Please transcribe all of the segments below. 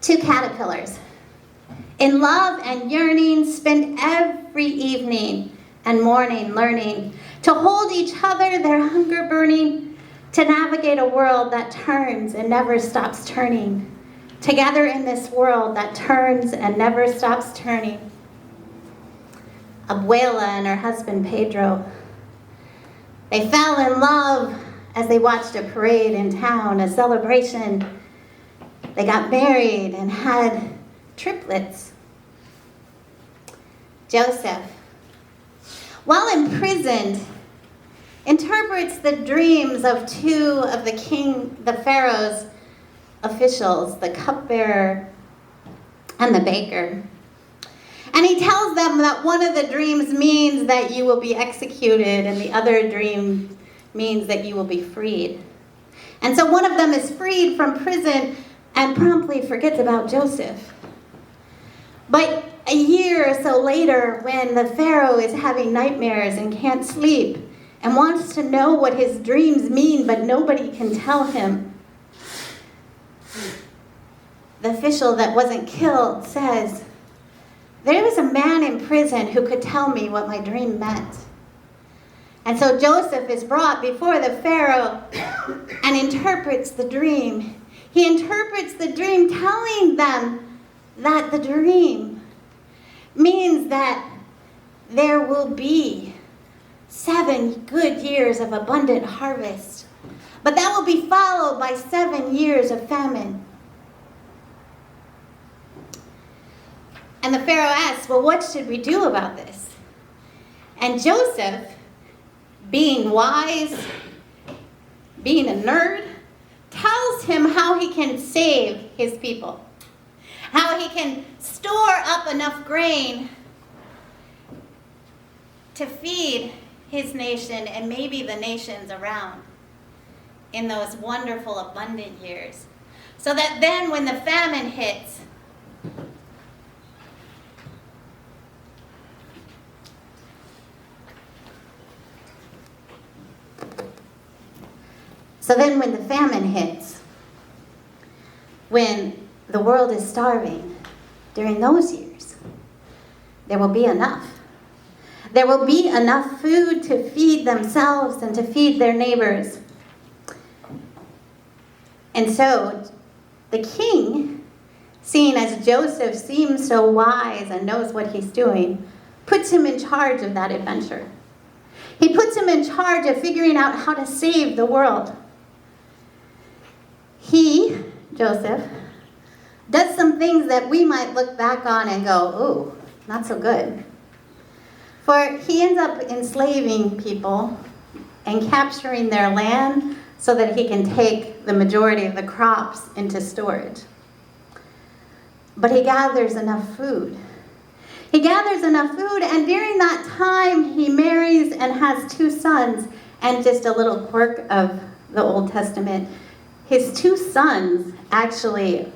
Two caterpillars, in love and yearning, spend every evening and morning learning to hold each other, their hunger burning, to navigate a world that turns and never stops turning, together in this world that turns and never stops turning. Abuela and her husband Pedro, they fell in love as they watched a parade in town, a celebration. They got married and had triplets. Joseph, while imprisoned, interprets the dreams of two of the Pharaoh's officials, the cupbearer and the baker. And he tells them that one of the dreams means that you will be executed, and the other dream means that you will be freed. And so one of them is freed from prison and promptly forgets about Joseph. But a year or so later, when the Pharaoh is having nightmares and can't sleep and wants to know what his dreams mean, but nobody can tell him, the official that wasn't killed says, "There was a man in prison who could tell me what my dream meant." And so Joseph is brought before the Pharaoh and interprets the dream. He interprets the dream, telling them that the dream means that there will be 7 good years of abundant harvest, but that will be followed by 7 years of famine. And the Pharaoh asks, well, what should we do about this? And Joseph, being wise, being a nerd, tells him how he can save his people, how he can store up enough grain to feed his nation and maybe the nations around in those wonderful, abundant years. So that then when the famine hits, when the world is starving, during those years, there will be enough. There will be enough food to feed themselves and to feed their neighbors. And so the king, seeing as Joseph seems so wise and knows what he's doing, puts him in charge of that adventure. He puts him in charge of figuring out how to save the world. He, Joseph, does some things that we might look back on and go, ooh, not so good. For he ends up enslaving people and capturing their land so that he can take the majority of the crops into storage. But he gathers enough food. He gathers enough food, and during that time, he marries and has 2 sons. And just a little quirk of the Old Testament, his 2 sons actually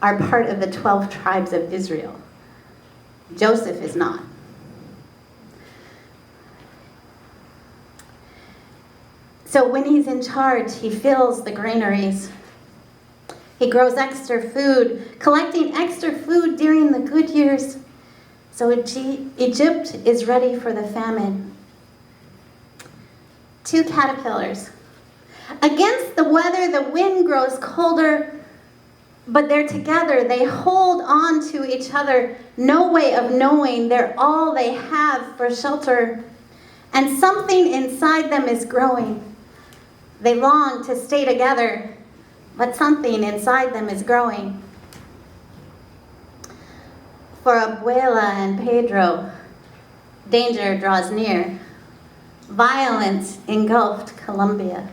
are part of the 12 tribes of Israel. Joseph is not. So when he's in charge, he fills the granaries. He grows extra food, collecting extra food during the good years. So Egypt is ready for the famine. 2 caterpillars. Against the weather, the wind grows colder, but they're together. They hold on to each other. No way of knowing they're all they have for shelter. And something inside them is growing. They long to stay together, but something inside them is growing. For Abuela and Pedro, danger draws near. Violence engulfed Colombia.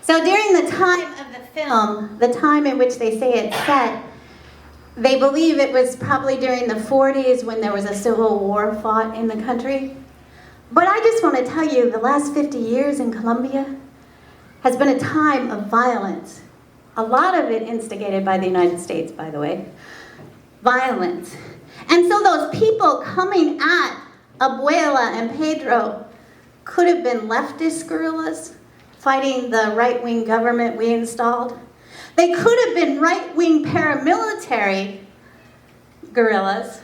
So during the time of the film, the time in which they say it's set, they believe it was probably during the 40s when there was a civil war fought in the country. But I just want to tell you, the last 50 years in Colombia has been a time of violence. A lot of it instigated by the United States, by the way. Violence. And so those people coming at Abuela and Pedro could have been leftist guerrillas fighting the right-wing government we installed. They could have been right-wing paramilitary guerrillas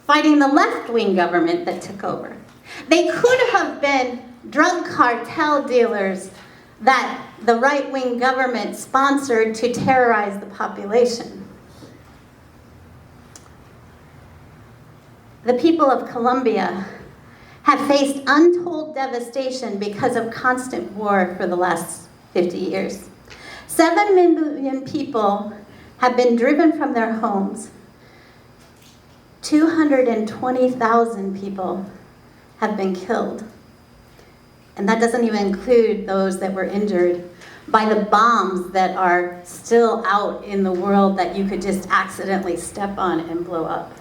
fighting the left-wing government that took over. They could have been drug cartel dealers that the right-wing government sponsored to terrorize the population. The people of Colombia have faced untold devastation because of constant war for the last 50 years. 7 million people have been driven from their homes. 220,000 people have been killed. And that doesn't even include those that were injured by the bombs that are still out in the world that you could just accidentally step on and blow up.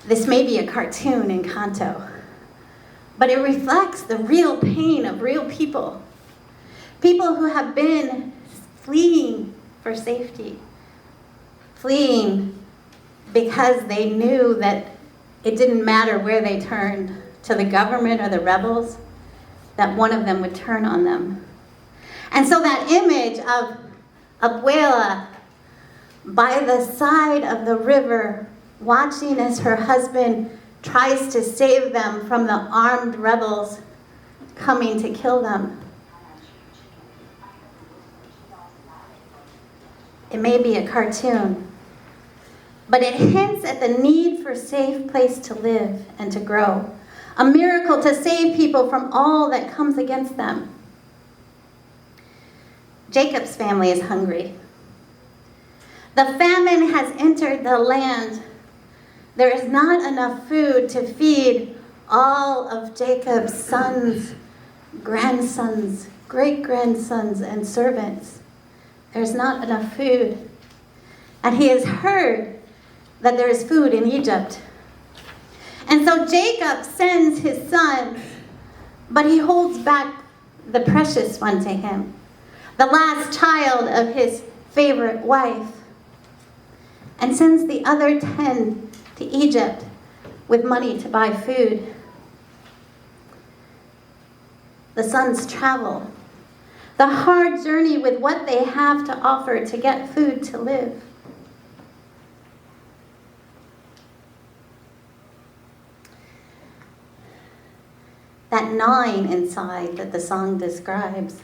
This may be a cartoon in Kanto, but it reflects the real pain of real people. People who have been fleeing for safety, fleeing because they knew that it didn't matter where they turned to the government or the rebels, that one of them would turn on them. And so that image of Abuela by the side of the river, watching as her husband tries to save them from the armed rebels coming to kill them. It may be a cartoon, but it hints at the need for a safe place to live and to grow. A miracle to save people from all that comes against them. Jacob's family is hungry. The famine has entered the land. There is not enough food to feed all of Jacob's sons, grandsons, great-grandsons, and servants. There's not enough food. And he has heard that there is food in Egypt. And so Jacob sends his sons, but he holds back the precious one to him, the last child of his favorite wife, and sends the other 10 to Egypt with money to buy food. The sons travel the hard journey with what they have to offer to get food to live. That gnawing inside that the song describes.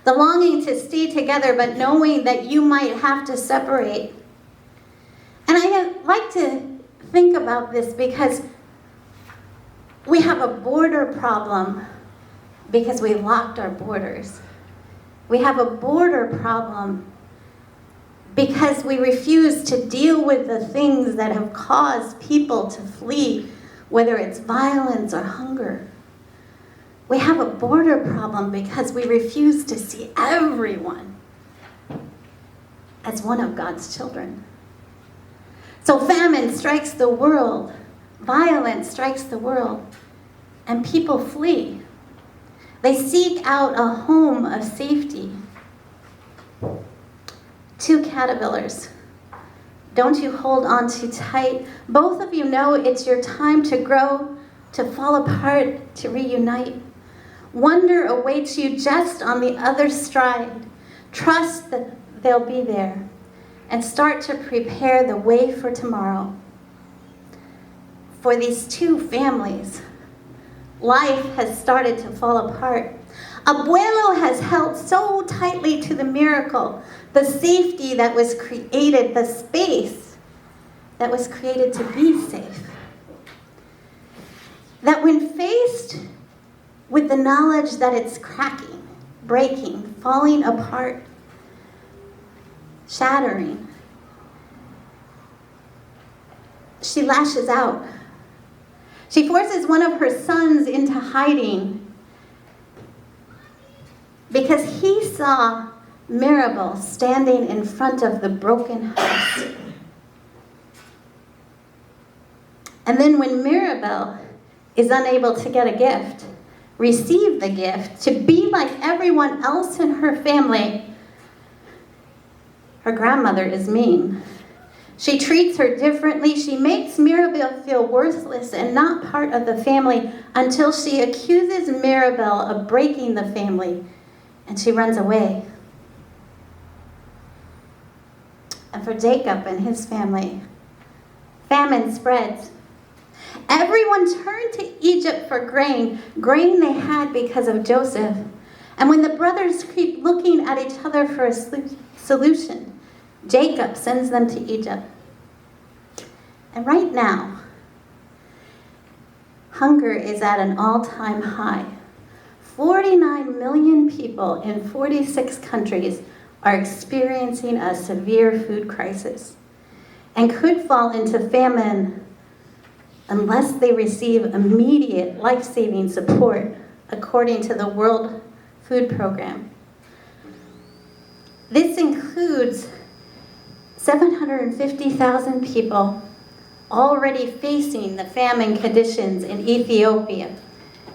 The longing to stay together, but knowing that you might have to separate. And I like to think about this because we have a border problem because we locked our borders. We have a border problem because we refuse to deal with the things that have caused people to flee, whether it's violence or hunger. We have a border problem because we refuse to see everyone as one of God's children. So famine strikes the world, violence strikes the world, and people flee. They seek out a home of safety. 2 caterpillars. Don't you hold on too tight. Both of you know it's your time to grow, to fall apart, to reunite. Wonder awaits you just on the other stride. Trust that they'll be there and start to prepare the way for tomorrow. For these 2 families, life has started to fall apart. Abuelo has held so tightly to the miracle, the safety that was created, the space that was created to be safe. That when faced with the knowledge that it's cracking, breaking, falling apart, shattering, she lashes out. She forces one of her sons into hiding because he saw Mirabel standing in front of the broken house. And then when Mirabel is unable to get a gift, receive the gift, to be like everyone else in her family, her grandmother is mean. She treats her differently. She makes Mirabel feel worthless and not part of the family until she accuses Mirabel of breaking the family and she runs away. And for Jacob and his family, famine spreads. Everyone turned to Egypt for grain they had because of Joseph. And when the brothers keep looking at each other for a solution, Jacob sends them to Egypt. And right now, hunger is at an all-time high. 49 million people in 46 countries are experiencing a severe food crisis and could fall into famine unless they receive immediate life-saving support, according to the World Food Program. This includes 750,000 people already facing the famine conditions in Ethiopia,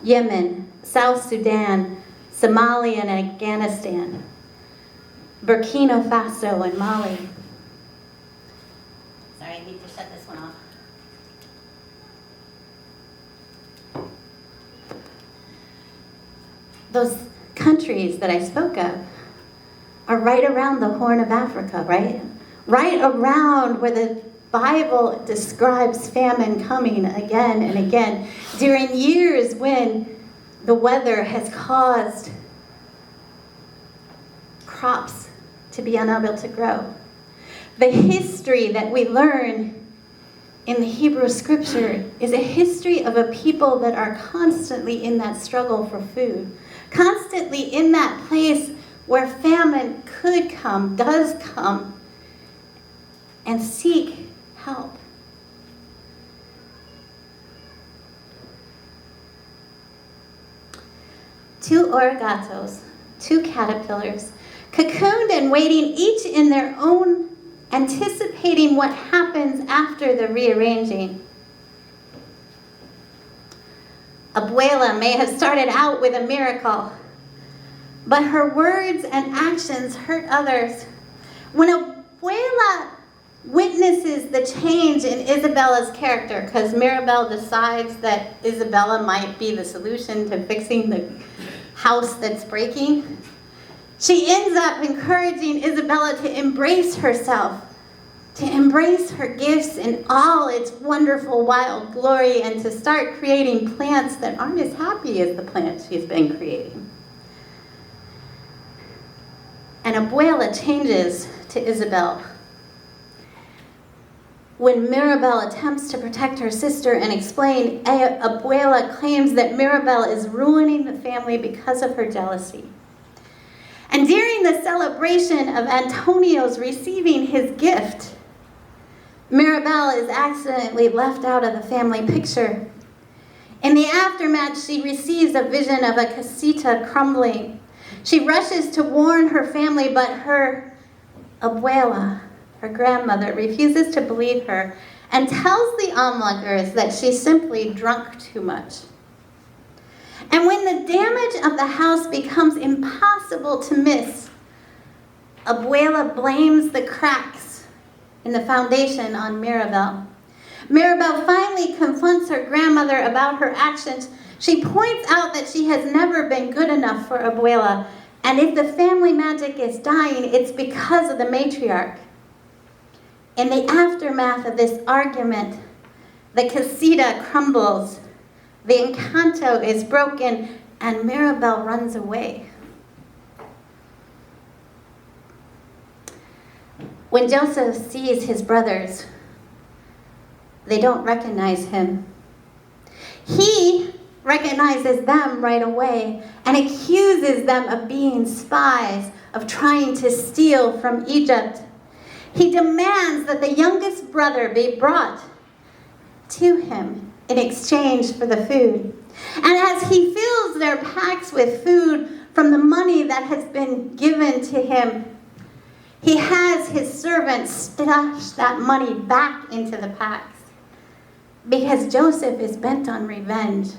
Yemen, South Sudan, Somalia and Afghanistan, Burkina Faso and Mali. Sorry, I need to shut this one off. Those countries that I spoke of are right around the Horn of Africa, right? Right around where the Bible describes famine coming again and again during years when the weather has caused crops to be unable to grow. The history that we learn in the Hebrew scripture is a history of a people that are constantly in that struggle for food, constantly in that place where famine could come, does come, and seek help. Two Oruguitas, two caterpillars, cocooned and waiting each in their own, anticipating what happens after the rearranging. Abuela may have started out with a miracle, but her words and actions hurt others. When Abuela witnesses the change in Isabella's character, because Mirabel decides that Isabella might be the solution to fixing the house that's breaking, she ends up encouraging Isabella to embrace herself, to embrace her gifts in all its wonderful wild glory, and to start creating plants that aren't as happy as the plants she's been creating. And Abuela changes to Isabel. When Mirabel attempts to protect her sister and explain, Abuela claims that Mirabel is ruining the family because of her jealousy. And during the celebration of Antonio's receiving his gift, Mirabel is accidentally left out of the family picture. In the aftermath, she receives a vision of a casita crumbling. She rushes to warn her family, but her abuela, her grandmother, refuses to believe her and tells the onlookers that she simply drunk too much. And when the damage of the house becomes impossible to miss, Abuela blames the cracks in the foundation on Mirabel. Mirabel finally confronts her grandmother about her actions. She points out that she has never been good enough for Abuela, and if the family magic is dying, it's because of the matriarch. In the aftermath of this argument, the casita crumbles, the encanto is broken, and Mirabel runs away. When Joseph sees his brothers, they don't recognize him. He recognizes them right away and accuses them of being spies, of trying to steal from Egypt. He demands that the youngest brother be brought to him in exchange for the food. And as he fills their packs with food from the money that has been given to him, he has his servants stash that money back into the packs. Because Joseph is bent on revenge,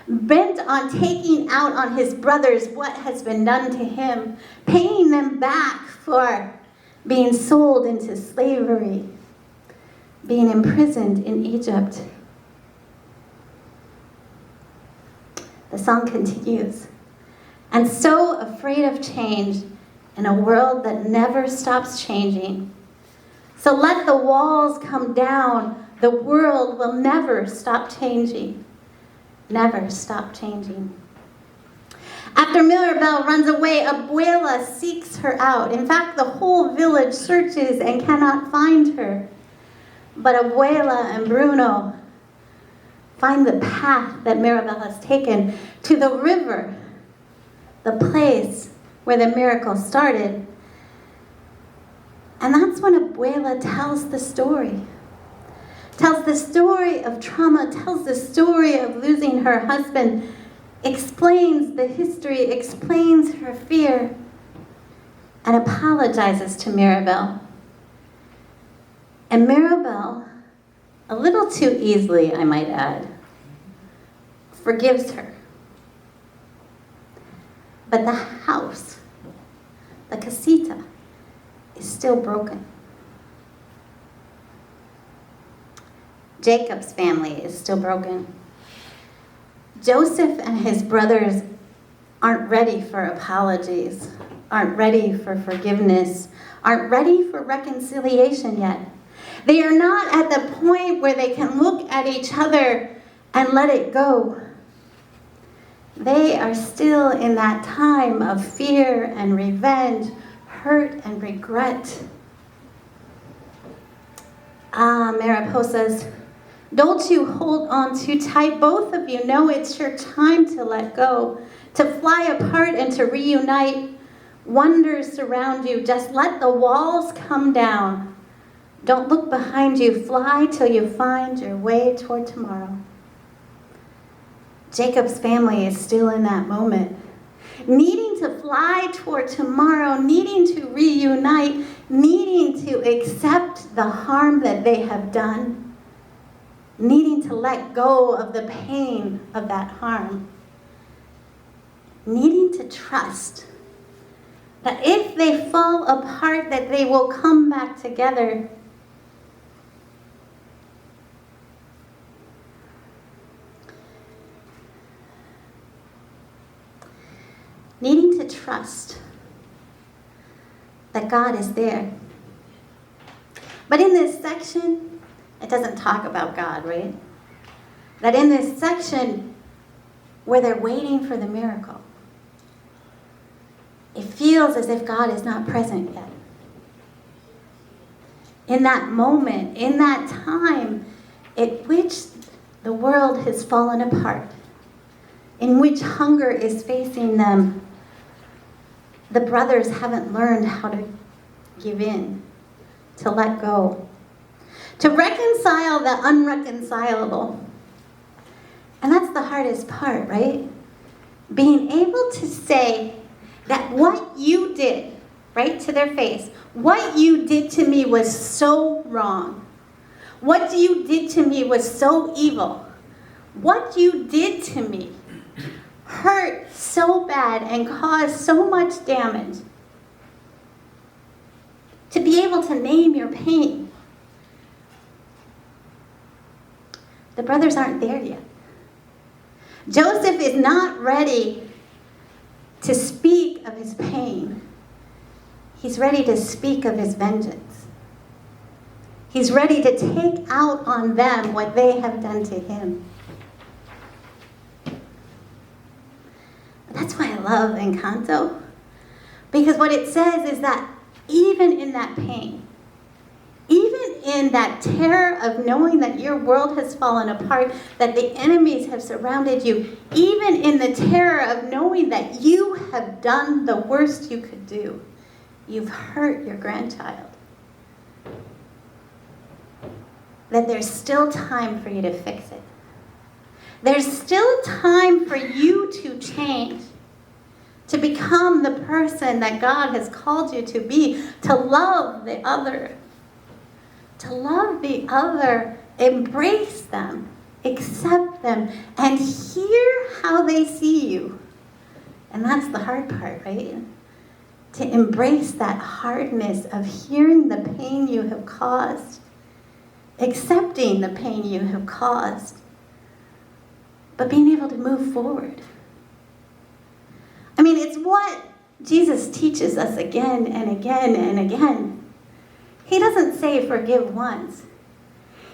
bent on taking out on his brothers what has been done to him, paying them back for being sold into slavery, being imprisoned in Egypt. The song continues. and so afraid of change in a world that never stops changing. So let the walls come down. The world will never stop changing. Never stop changing. After Mirabel runs away, Abuela seeks her out. In fact, the whole village searches and cannot find her. But Abuela and Bruno find the path that Mirabel has taken to the river, the place where the miracle started. And that's when Abuela tells the story. Tells the story of trauma, tells the story of losing her husband, explains the history, explains her fear, and apologizes to Mirabel. And Mirabel, a little too easily, I might add, forgives her. But the house, the casita, is still broken. Jacob's family is still broken. Joseph and his brothers aren't ready for apologies, aren't ready for forgiveness, aren't ready for reconciliation yet. They are not at the point where they can look at each other and let it go. They are still in that time of fear and revenge, hurt and regret. Mariposas, don't you hold on too tight. Both of you know it's your time to let go, to fly apart and to reunite. Wonders surround you. Just let the walls come down. Don't look behind you. Fly till you find your way toward tomorrow. Jacob's family is still in that moment, needing to fly toward tomorrow, needing to reunite, needing to accept the harm that they have done, needing to let go of the pain of that harm, needing to trust that if they fall apart, that they will come back together. Needing to trust that God is there. But in this section, it doesn't talk about God, right? That in this section where they're waiting for the miracle, it feels as if God is not present yet. In that moment, in that time in which the world has fallen apart, in which hunger is facing them, the brothers haven't learned how to give in, to let go, to reconcile the unreconcilable. And that's the hardest part, right? Being able to say that what you did, right to their face, what you did to me was so wrong. What you did to me was so evil. What you did to me hurt so bad and caused so much damage. To be able to name your pain. The brothers aren't there yet. Joseph is not ready to speak of his pain. He's ready to speak of his vengeance. He's ready to take out on them what they have done to him. That's why I love Encanto. Because what it says is that even in that pain, even in that terror of knowing that your world has fallen apart, that the enemies have surrounded you, even in the terror of knowing that you have done the worst you could do, you've hurt your grandchild, that there's still time for you to fix it. There's still time for you to change, to become the person that God has called you to be, to love the other. To love the other, embrace them, accept them, and hear how they see you. And that's the hard part, right? To embrace that hardness of hearing the pain you have caused, accepting the pain you have caused, but being able to move forward. I mean, it's what Jesus teaches us again and again and again. He doesn't say forgive once.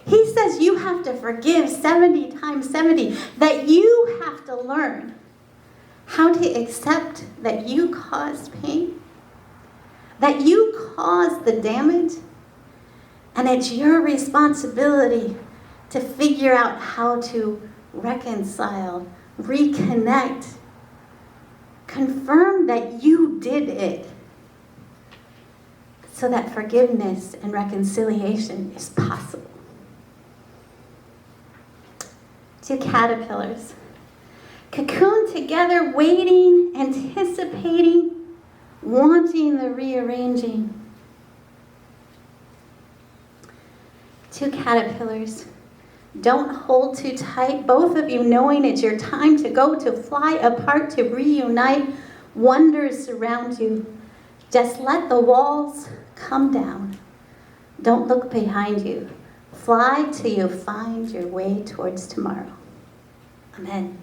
He says you have to forgive 70 times 70, that you have to learn how to accept that you caused pain, that you caused the damage, and it's your responsibility to figure out how to reconcile, reconnect, confirm that you did it, so that forgiveness and reconciliation is possible. 2 caterpillars cocoon together, waiting, anticipating, wanting the rearranging. 2 caterpillars. Don't hold too tight, both of you knowing it's your time to go, to fly apart, to reunite. Wonders surround you. Just let the walls come down. Don't look behind you. Fly till you find your way towards tomorrow. Amen.